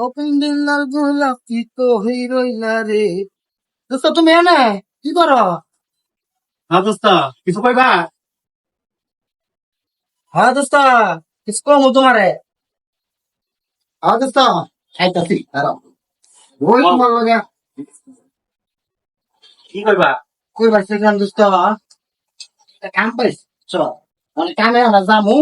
ও পিন্ডিলাল গোলাপি তো হই রইলা রে। দোস্ত তুমি এনে কি করো? হ্যাঁ দোস্ত, কিছু কইবা? হ্যাঁ দোস্ত, কিছু কমু তোমারে। হ্যাঁ দোস্ত, খাইতাছি দাঁড়াও। ওই বল, তোমার লগে কি কইবা? কই পাইছিলাম দোস্ত, একটা কাম পাইছি। চল মানে কামে আমরা যামু।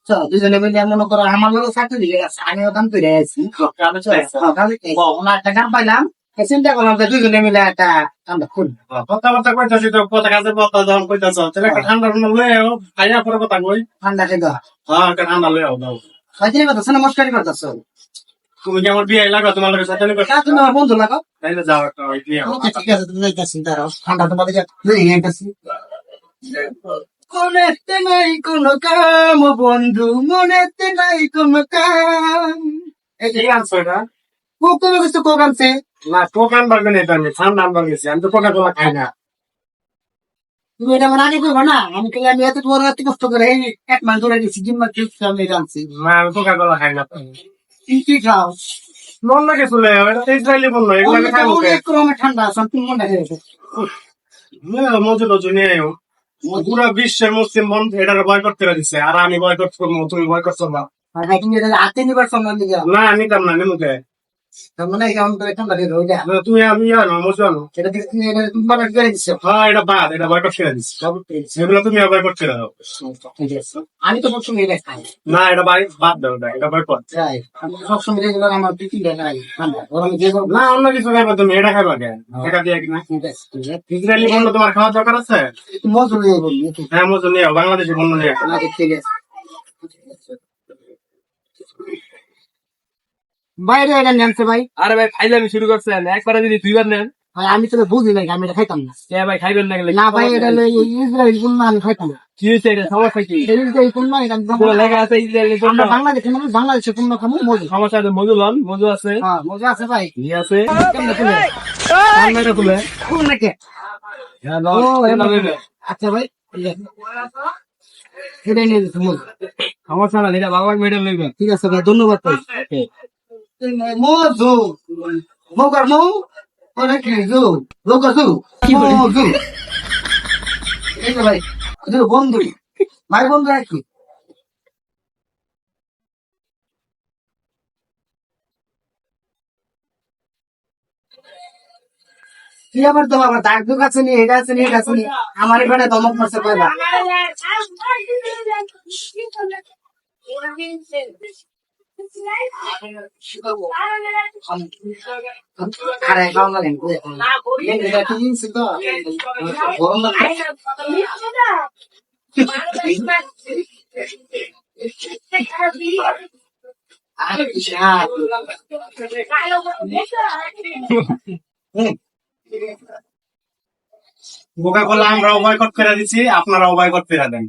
চল দুজনে মিলে মনে করো আমার লগে চাকরি দিকে গেছে, আমিও কাম করে আছি। কামে চল চাইছো? হ্যাঁ কাজে ওনা একটা কাম পাইলাম। চিন্তা করলাম যে দুজনে মিলে একটা কামটা খুলবো। কথাবার্তা কইতাছি তো, কথা কাজে কথা যখন কইতাছ, তাহলে একটা ঠান্ডা ঠান্ডা লয়ে আও, খাইয়া পরে কথা কই। ঠান্ডা খেয়ে হ্যাঁ, একটা ঠান্ডা লয়ে আও দাও। খাইতে করতেছ না, মস্কারি করতেছ। তুমি কি আমার বিয়ে লাগো? তোমার লগে সাথে নিবে? তুমি আমার বন্ধু লাগো। তাইলে যাও একটা ওই বিয়ে আও। ওকে ঠিক আছে, তুমি যাইতাছি দাঁড়াও, ঠান্ডা তোমাদের যাইতাছি। মনেতে নাই কোনো কাম বন্ধু, মনেতে নাই কোনো কাম। এই যে আনছো এটা? কোক তুমি কিছু কোক আনছে। না, কোক আনবার গেলে এটা আমি ঠান্ডা আনবার গেছি। আমি তো কোকা কোলা খাই না। তুমি এটা আমার আগে করবো না, আমি এত তোমার এত কষ্ট করে এই 1 মাস ধরে গেছি, 3 মাস আমি এটা আনছি। না, আমি কোকা কোলা খাই না। কি কি খাও? নন লাগে চলে, এটা তো ইসরায়েলি বললো, এগুলো আমি খাই মুখে। অনেক রকমের ঠান্ডা আছে, তুমি মনে হয়েছে। মজু টজু নিয়ে আইও। পুরা বিশ্বের মুসলিম বন্ধু এটার বয়কট করে দিছে, আর আমি বয়কট করবো, তুমি বয়কট করবা। তুমি এটা হাতে নিবার সময় দিকে না, নিতাম না, নিমুকে। তার মানে কেমন করে ঠান্ডা দিয়ে দেবো এটা। তুমি আমি আনো, মজু আনো। এটা দিয়ে তুমি বাবার করে দিচ্ছ। হ্যাঁ, এটা বাদ, এটা বয়কট করে দিচ্ছে। এগুলো তুমি বয়কট করে দাও। ঠিক আছে, আমি তো সবসময় এটা খাই। না, এটা বাদ দাও, এটা বয়কট। যাই, আমি সবসময় রেগুলার আমার টিফিনটা খাই ঠান্ডা গরমে যে করবো। না, অন্য কিছু খাইবা তুমি, এটা খাইবা কেন? এটা দিয়ে কিনা ঠিক আছে, ঠিক আছে। ইসরায়েলি বন্ধু তোমার খাওয়ার দরকার আছে? একটু মজা নিয়ে বলবি। হ্যাঁ, মজু নিয়ে বাংলাদেশি বন্ধু নিয়ে। ঠিক আছে। বাইরে এটা নেনছে ভাই। আরে ভাই ফাইলামি শুরু করছেন, একবারে যদি দুইবার নেন। ভাই আমি তো বুঝি নাই, আমি এটা খাইতাম না। কে ভাই খাইবেন না গেলে? না ভাই, এটা ইসরায়েল কোন আমি খাইতাম না। কি হয়েছে? এটা সমস্যা কি? ইসরায়েল কোন মানে পুরো লেখা আছে ইসরায়েলি পণ্য। আমরা বাংলাদেশের মানুষ, বাংলাদেশের কোন খামু মজা। সমস্যা আছে, মজু লন, মজু আছে, হ্যাঁ মজা আছে ভাই। ঘি আছে, কেমনে খুলে? কালমেটা খুলে। কোন নাকি? হ্যাঁ, ও লন, এমন। লন, লন। আচ্ছা ভাই, এটাই নিয়ে দিচ্ছি মজা। সমস্যা না, এটা বাংলা মেডেল লইবেন। ঠিক আছে ভাই, ধন্যবাদ ভাই। ওকে। মজু মগার মৌ অনেক জু লোকাজু মজু। এই যে ভাই, বন্ধু ভাই, বন্ধু একই। কি আবার তো বাবা দাগ দুগ আছে নি, এটা আছে নি, এটা আছে নি। আমার এখানে দমক মারছে কয়বার। আরে খাওয়া লাগেন এটা কি জিনিস তো গরম লাগে। আরে বিশাল। কোকা কোলা আমরা বয়কট করে দিচ্ছি, আপনারা বয়কট করে দেন।